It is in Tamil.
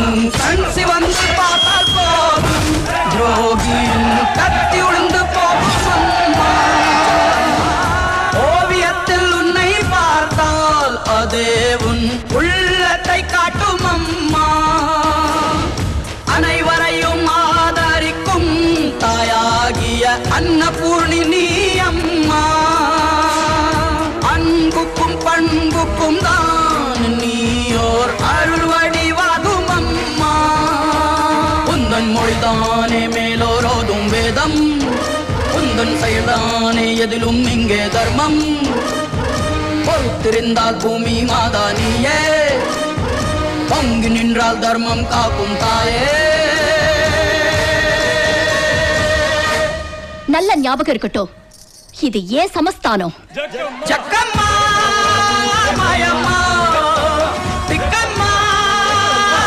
கண் சிவந்து பார்த்தால் போதும் துரோகியின் கத்தி உளுந்து போகும் அம்மா. ஓவியத்தில் உன்னை பார்த்தால் அதே உன் உள்ளத்தை காட்டும் அம்மா. அனைவரையும் ஆதரிக்கும் தாயாகிய அன்னபூர்ணி நீ அம்மா. அன்புக்கும் பண்புக்கும் தான் நீயோர் அருள் வடிவாகும் அம்மா. உந்தன் மொழிதானே மேலோரோதும் வேதம், உந்தன் செயல்தானே எதிலும் இங்கே தர்மம். பொறுத்திருந்தால் பூமி மாதா நீயே, பங்கு நின்றால் தர்மம் காக்கும் தாயே. நல்ல ஞாபகம் இருக்கட்டும், இது ஏன் சமஸ்தானம். ஜக்கம்மா மாயம்மா